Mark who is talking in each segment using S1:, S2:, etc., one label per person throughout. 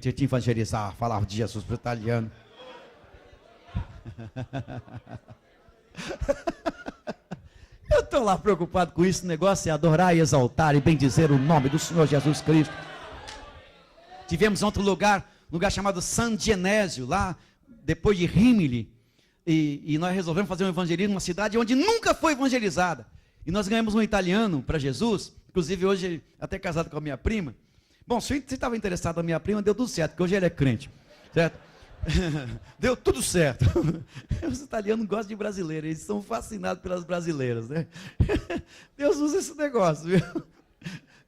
S1: crente, ele te evangelizar, falava de Jesus para o italiano. Eu estou lá preocupado com isso. O negócio é adorar e exaltar e bendizer o nome do Senhor Jesus Cristo. Tivemos outro lugar chamado San Genésio, lá depois de Rímini, e nós resolvemos fazer um evangelismo numa cidade onde nunca foi evangelizada, e nós ganhamos um italiano para Jesus, inclusive hoje até casado com a minha prima. Bom, se você estava interessado na minha prima, deu tudo certo, porque hoje ele é crente, certo? Deu tudo certo. Os italianos gostam de brasileiros, eles são fascinados pelas brasileiras, né? Deus usa esse negócio, viu?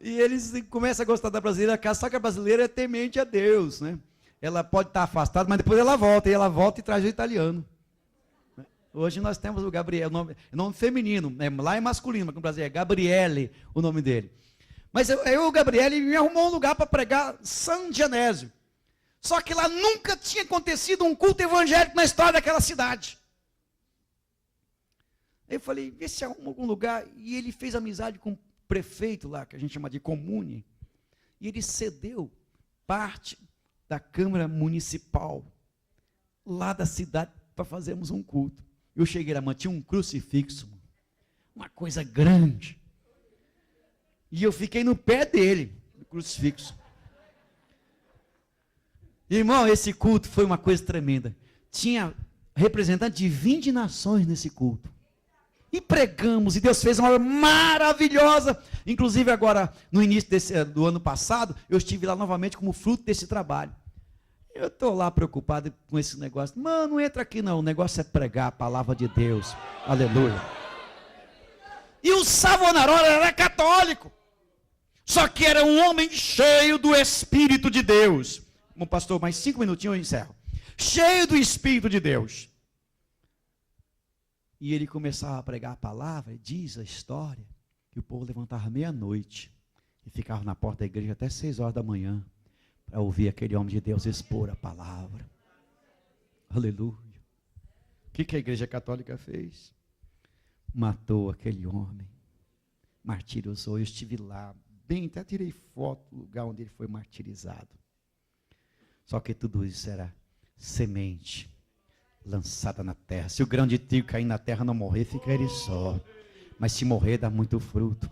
S1: E eles começam a gostar da brasileira, só que a brasileira é temente a Deus, né? Ela pode estar afastada, mas depois ela volta e traz o italiano. Hoje nós temos o Gabriel, nome feminino, né? Lá é masculino, mas no Brasil é Gabriele o nome dele. Mas o Gabriele me arrumou um lugar para pregar San Genésio. Só que lá nunca tinha acontecido um culto evangélico na história daquela cidade. Eu falei, vê se arruma algum lugar. E ele fez amizade com o prefeito lá, que a gente chama de comune. E ele cedeu parte da Câmara Municipal lá da cidade para fazermos um culto. Eu cheguei lá, tinha um crucifixo, uma coisa grande. E eu fiquei no pé dele, no crucifixo. Irmão, esse culto foi uma coisa tremenda. Tinha representante de 20 nações nesse culto. E pregamos, e Deus fez uma obra maravilhosa. Inclusive agora, no início do ano passado, eu estive lá novamente como fruto desse trabalho. Eu estou lá preocupado com esse negócio. Mano, não entra aqui não, o negócio é pregar a palavra de Deus. Aleluia. E o Savonarola era católico. Só que era um homem cheio do Espírito de Deus. Bom, pastor, mais 5 minutinhos eu encerro. Cheio do Espírito de Deus. E ele começava a pregar a palavra, e diz a história, que o povo levantava meia-noite, e ficava na porta da igreja até 6 horas da manhã, para ouvir aquele homem de Deus expor a palavra. Aleluia. O que a igreja católica fez? Matou aquele homem, martirizou. Eu estive lá, bem, até tirei foto do lugar onde ele foi martirizado. Só que tudo isso era semente lançada na terra. Se o grão de trigo cair na terra não morrer, fica ele só. Mas se morrer, dá muito fruto.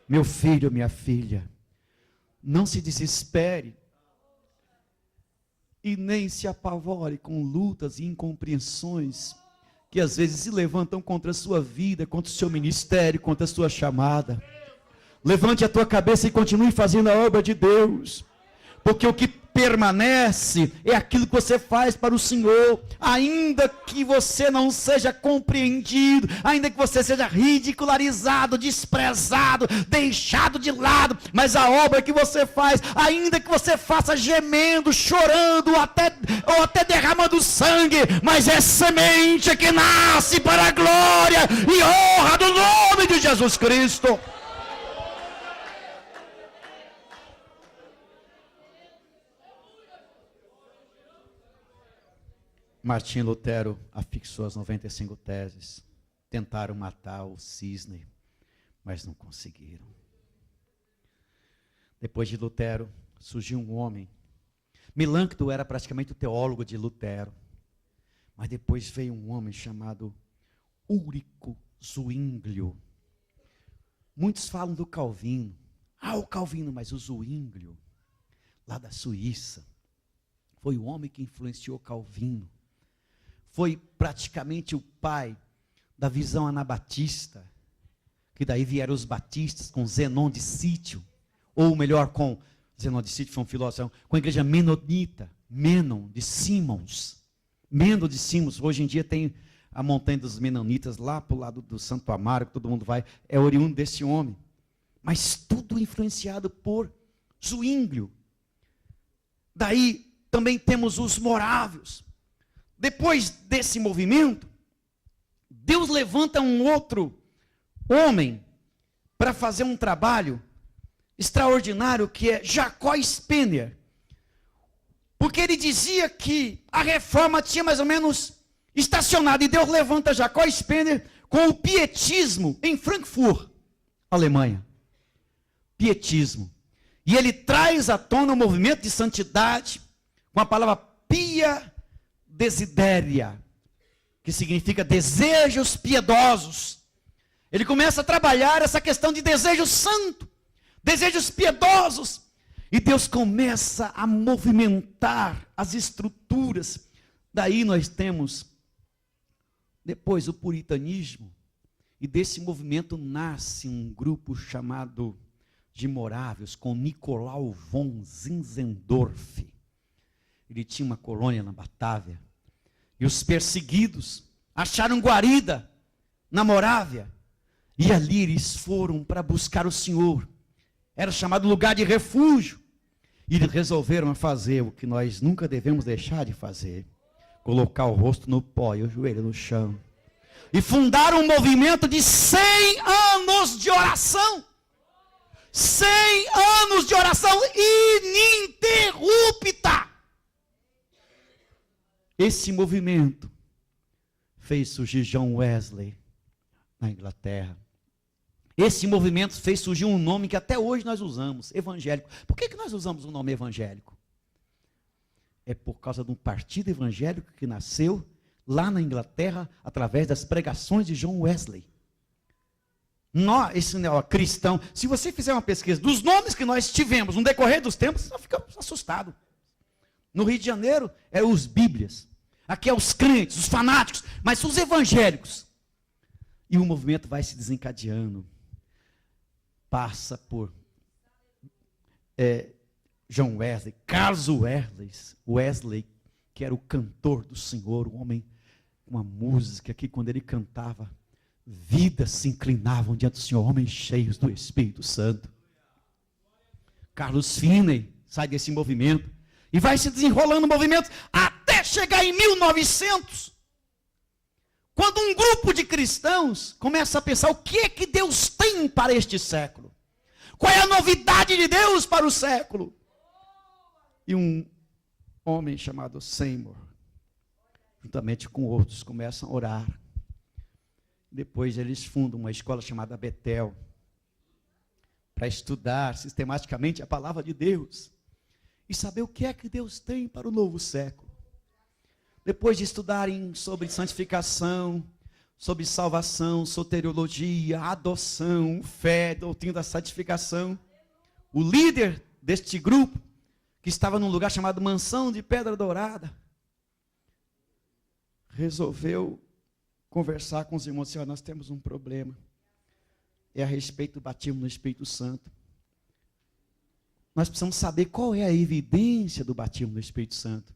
S1: Meu filho, minha filha, não se desespere e nem se apavore com lutas e incompreensões que às vezes se levantam contra a sua vida, contra o seu ministério, contra a sua chamada. Levante a tua cabeça e continue fazendo a obra de Deus, porque o que permanece é aquilo que você faz para o Senhor, ainda que você não seja compreendido, ainda que você seja ridicularizado, desprezado, deixado de lado, mas a obra que você faz, ainda que você faça gemendo, chorando, ou até derramando sangue, mas é semente que nasce para a glória e honra do nome de Jesus Cristo. Martim Lutero afixou as 95 teses. Tentaram matar o cisne, mas não conseguiram. Depois de Lutero, surgiu um homem. Melanchthon era praticamente o teólogo de Lutero. Mas depois veio um homem chamado Ulrico Zwinglio. Muitos falam do Calvino. O Calvino, mas o Zwinglio, lá da Suíça, foi o homem que influenciou Calvino. Foi praticamente o pai da visão anabatista, que daí vieram os batistas com Zenon de Sítio, ou melhor, com Zenon de Sítio foi um filósofo, com a igreja menonita, Menon de Simons. Menon de Simons, hoje em dia tem a montanha dos menonitas lá para o lado do Santo Amaro, que todo mundo vai, é oriundo desse homem. Mas tudo influenciado por Zwinglio. Daí também temos os morávios. Depois desse movimento, Deus levanta um outro homem para fazer um trabalho extraordinário, que é Jacó Spener. Porque ele dizia que a reforma tinha mais ou menos estacionado, e Deus levanta Jacó Spener com o pietismo em Frankfurt, Alemanha. Pietismo. E ele traz à tona o movimento de santidade, com a palavra pia desidéria, que significa desejos piedosos. Ele começa a trabalhar essa questão de desejo santo, desejos piedosos. E Deus começa a movimentar as estruturas. Daí nós temos, depois, o puritanismo. E desse movimento nasce um grupo chamado de morávios, com Nicolau von Zinzendorf. Ele tinha uma colônia na Batávia. E os perseguidos acharam guarida na Morávia. E ali eles foram para buscar o Senhor. Era chamado lugar de refúgio. E eles resolveram fazer o que nós nunca devemos deixar de fazer. Colocar o rosto no pó e o joelho no chão. E fundaram um movimento de 100 anos de oração. 100 anos de oração ininterrupta. Esse movimento fez surgir John Wesley na Inglaterra. Esse movimento fez surgir um nome que até hoje nós usamos, evangélico. Por que nós usamos o nome evangélico? É por causa de um partido evangélico que nasceu lá na Inglaterra, através das pregações de John Wesley. Esse cristão, se você fizer uma pesquisa dos nomes que nós tivemos no decorrer dos tempos, nós ficamos assustados. No Rio de Janeiro, é os bíblias. Aqui é os crentes, os fanáticos, mas os evangélicos. E o movimento vai se desencadeando. Passa por John Wesley, Carlos Wesley, que era o cantor do Senhor, um homem com uma música que quando ele cantava, vidas se inclinavam diante do Senhor, homens cheios do Espírito Santo. Carlos Finney sai desse movimento e vai se desenrolando o movimento até chegar em 1900, quando um grupo de cristãos começa a pensar o que é que Deus tem para este século, qual é a novidade de Deus para o século. E um homem chamado Seymour, juntamente com outros, começam a orar. Depois eles fundam uma escola chamada Betel, para estudar sistematicamente a palavra de Deus e saber o que é que Deus tem para o novo século. Depois de estudarem sobre santificação, sobre salvação, soteriologia, adoção, fé, doutrina da santificação, o líder deste grupo, que estava num lugar chamado Mansão de Pedra Dourada, resolveu conversar com os irmãos, nós temos um problema, é a respeito do batismo no Espírito Santo. Nós precisamos saber qual é a evidência do batismo no Espírito Santo.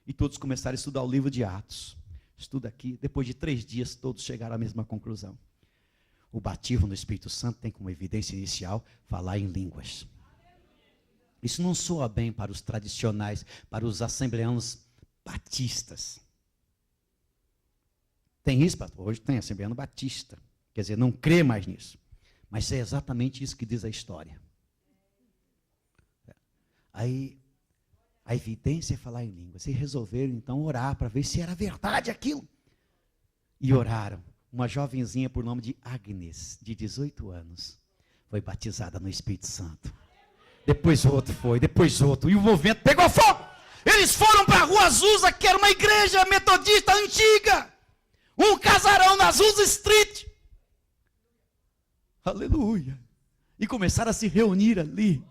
S1: E todos começaram a estudar o livro de Atos. Estuda aqui, depois de 3 dias, todos chegaram à mesma conclusão. O batismo no Espírito Santo tem como evidência inicial falar em línguas. Isso não soa bem para os tradicionais, para os assembleanos batistas. Tem isso, pastor? Hoje tem assembleano batista. Quer dizer, não crê mais nisso. Mas é exatamente isso que diz a história. Aí, a evidência é falar em línguas. E resolveram, então, orar para ver se era verdade aquilo. E oraram. Uma jovenzinha por nome de Agnes, de 18 anos, foi batizada no Espírito Santo. Depois outro foi, depois outro. E o movimento pegou fogo. Eles foram para a Rua Azusa, que era uma igreja metodista antiga. Um casarão na Azusa Street. Aleluia. E começaram a se reunir ali.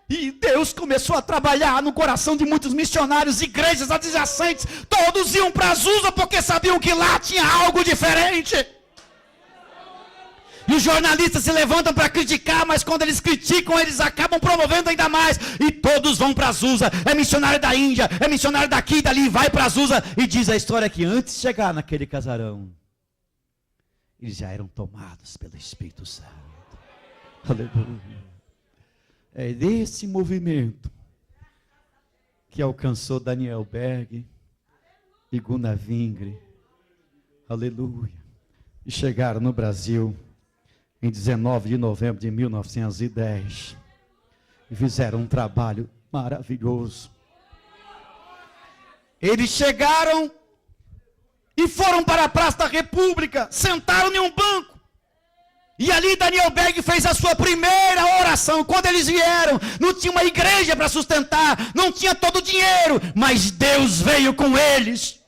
S1: E Deus começou a trabalhar no coração de muitos missionários, igrejas adjacentes. Todos iam para Azusa porque sabiam que lá tinha algo diferente. E os jornalistas se levantam para criticar, mas quando eles criticam, eles acabam promovendo ainda mais. E todos vão para Azusa. É missionário da Índia, é missionário daqui e dali, vai para Azusa. E diz a história que antes de chegar naquele casarão, eles já eram tomados pelo Espírito Santo. Aleluia. É desse movimento que alcançou Daniel Berg e Gunnar Vingre. Aleluia. E chegaram no Brasil em 19 de novembro de 1910. E fizeram um trabalho maravilhoso. Eles chegaram e foram para a Praça da República, sentaram em um banco. E ali Daniel Berg fez a sua primeira oração. Quando eles vieram, não tinha uma igreja para sustentar, não tinha todo o dinheiro, mas Deus veio com eles.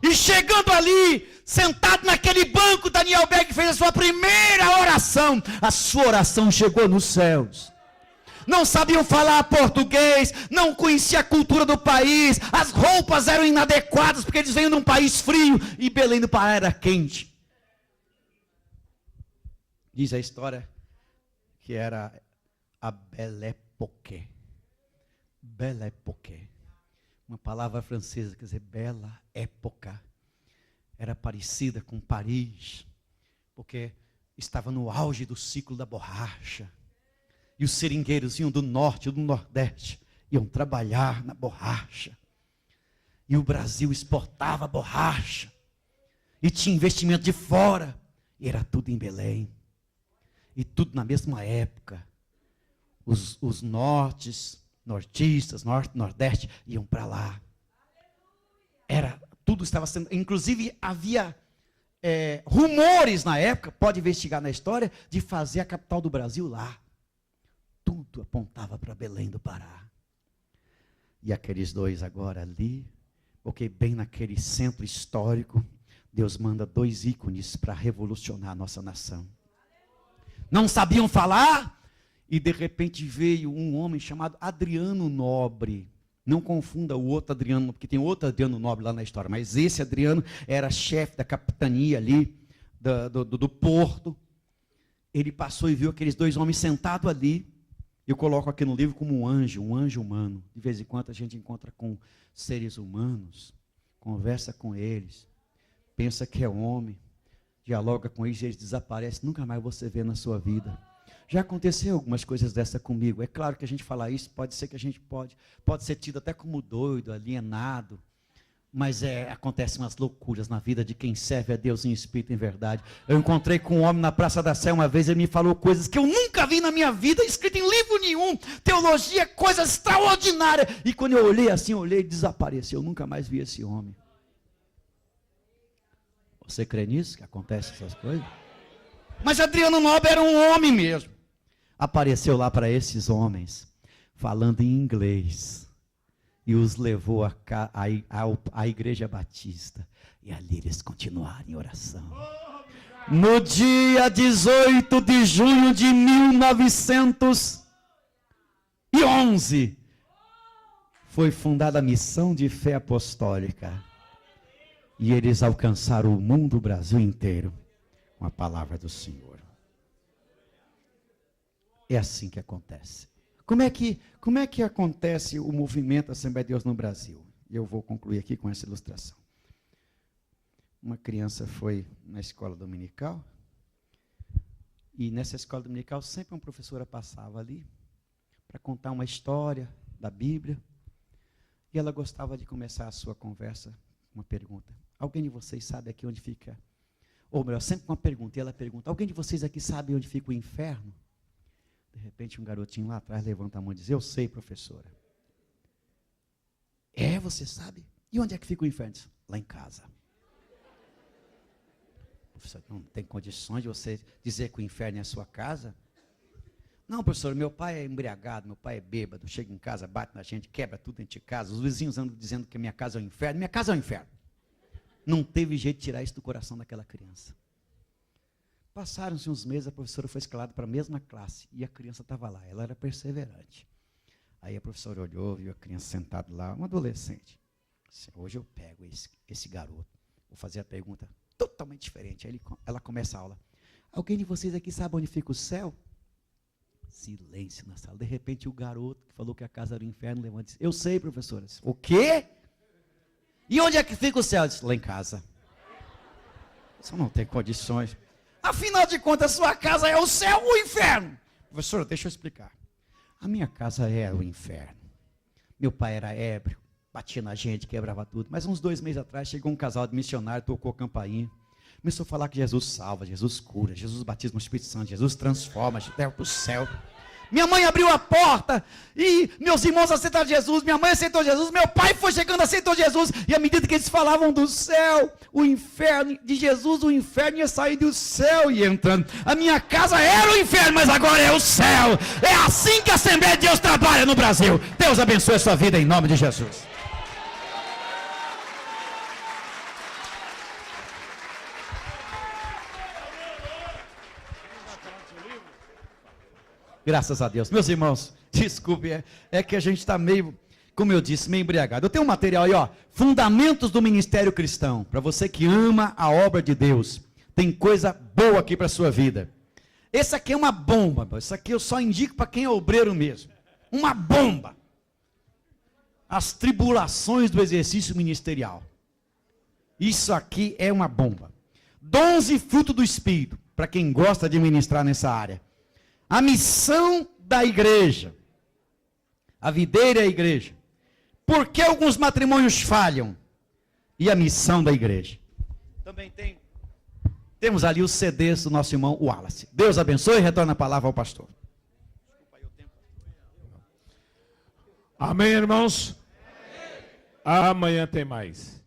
S1: E chegando ali, sentado naquele banco, Daniel Berg fez a sua primeira oração. A sua oração chegou nos céus. Não sabiam falar português, não conheciam a cultura do país, as roupas eram inadequadas, porque eles vêm de um país frio, e Belém do Pará era quente. Diz a história que era a Belle Époque. Belle Époque. Uma palavra francesa, quer dizer, bela época. Era parecida com Paris, porque estava no auge do ciclo da borracha. E os seringueiros vinham do norte e do nordeste, iam trabalhar na borracha. E o Brasil exportava borracha. E tinha investimento de fora. E era tudo em Belém. E tudo na mesma época. Os nortistas, norte, nordeste, iam para lá. Tudo estava sendo, inclusive havia rumores na época, pode investigar na história, de fazer a capital do Brasil lá. Tudo apontava para Belém do Pará. E aqueles dois agora ali, porque bem naquele centro histórico, Deus manda dois ícones para revolucionar a nossa nação. Não sabiam falar, e de repente veio um homem chamado Adriano Nobre. Não confunda o outro Adriano, porque tem outro Adriano Nobre lá na história, mas esse Adriano era chefe da capitania ali, do porto. Ele passou e viu aqueles dois homens sentados ali. Eu coloco aqui no livro como um anjo humano. De vez em quando a gente encontra com seres humanos, conversa com eles, pensa que é homem, dialoga com eles e eles desaparecem, nunca mais você vê na sua vida. Já aconteceu algumas coisas dessa comigo. É claro que a gente fala isso, pode ser que a gente pode ser tido até como doido, alienado, mas acontecem umas loucuras na vida de quem serve a Deus em espírito e em verdade. Eu encontrei com um homem na Praça da Sé uma vez, ele me falou coisas que eu nunca vi na minha vida, escrito em livro nenhum, teologia, coisa extraordinária. E quando eu olhei assim, e desapareceu, eu nunca mais vi esse homem. Você crê nisso, que acontecem essas coisas? Mas Adriano Nobre era um homem mesmo. Apareceu lá para esses homens, falando em inglês. E os levou à Igreja Batista. E ali eles continuaram em oração. No dia 18 de junho de 1911, foi fundada a Missão de Fé Apostólica. E eles alcançaram o mundo, o Brasil inteiro, com a palavra do Senhor. É assim que acontece. Como é que acontece o movimento Assembleia de Deus no Brasil? Eu vou concluir aqui com essa ilustração. Uma criança foi na escola dominical, e nessa escola dominical sempre uma professora passava ali para contar uma história da Bíblia, e ela gostava de começar a sua conversa com uma pergunta. Alguém de vocês sabe aqui onde fica? Ou melhor, sempre com uma pergunta, e ela pergunta, alguém de vocês aqui sabe onde fica o inferno? De repente um garotinho lá atrás levanta a mão e diz, eu sei, professora. Você sabe? E onde é que fica o inferno? Lá em casa. Professor, não tem condições de você dizer que o inferno é a sua casa? Não, professor, meu pai é embriagado, meu pai é bêbado, chega em casa, bate na gente, quebra tudo dentro de casa, os vizinhos andam dizendo que minha casa é o inferno, minha casa é o inferno. Não teve jeito de tirar isso do coração daquela criança. Passaram-se uns meses, a professora foi escalada para a mesma classe, e a criança estava lá, ela era perseverante. Aí a professora olhou, viu a criança sentada lá, um adolescente. Disse, hoje eu pego esse garoto, vou fazer a pergunta totalmente diferente. Aí ela começa a aula. Alguém de vocês aqui sabe onde fica o céu? Silêncio na sala. De repente o garoto que falou que a casa era o inferno levanta e disse, eu sei, professora. Disse, o quê? E onde é que fica o céu? Eu disse, lá em casa. Você não tem condições. Afinal de contas, sua casa é o céu ou o inferno? Professora, deixa eu explicar. A minha casa era o inferno. Meu pai era ébrio, batia na gente, quebrava tudo. Mas uns 2 meses atrás, chegou um casal de missionário, tocou a campainha. Começou a falar que Jesus salva, Jesus cura, Jesus batiza no Espírito Santo, Jesus transforma, leva para o céu. Minha mãe abriu a porta e meus irmãos aceitaram Jesus, minha mãe aceitou Jesus, meu pai foi chegando, aceitou Jesus. E à medida que eles falavam do céu, o inferno de Jesus, o inferno ia sair do céu e ia entrando. A minha casa era o inferno, mas agora é o céu. É assim que a Assembleia de Deus trabalha no Brasil. Deus abençoe a sua vida em nome de Jesus. Graças a Deus. Meus irmãos, desculpe, é que a gente está meio, como eu disse, meio embriagado. Eu tenho um material aí, ó, Fundamentos do Ministério Cristão, para você que ama a obra de Deus. Tem coisa boa aqui para a sua vida. Esse aqui é uma bomba, isso aqui eu só indico para quem é obreiro mesmo. Uma bomba. As tribulações do exercício ministerial. Isso aqui é uma bomba. Dons e fruto do Espírito, para quem gosta de ministrar nessa área. A missão da igreja. A videira é a igreja. Por que alguns matrimônios falham? E a missão da igreja. Também temos ali os CDs do nosso irmão Wallace. Deus abençoe e retorna a palavra ao pastor.
S2: Amém, irmãos? Amém. Amanhã tem mais.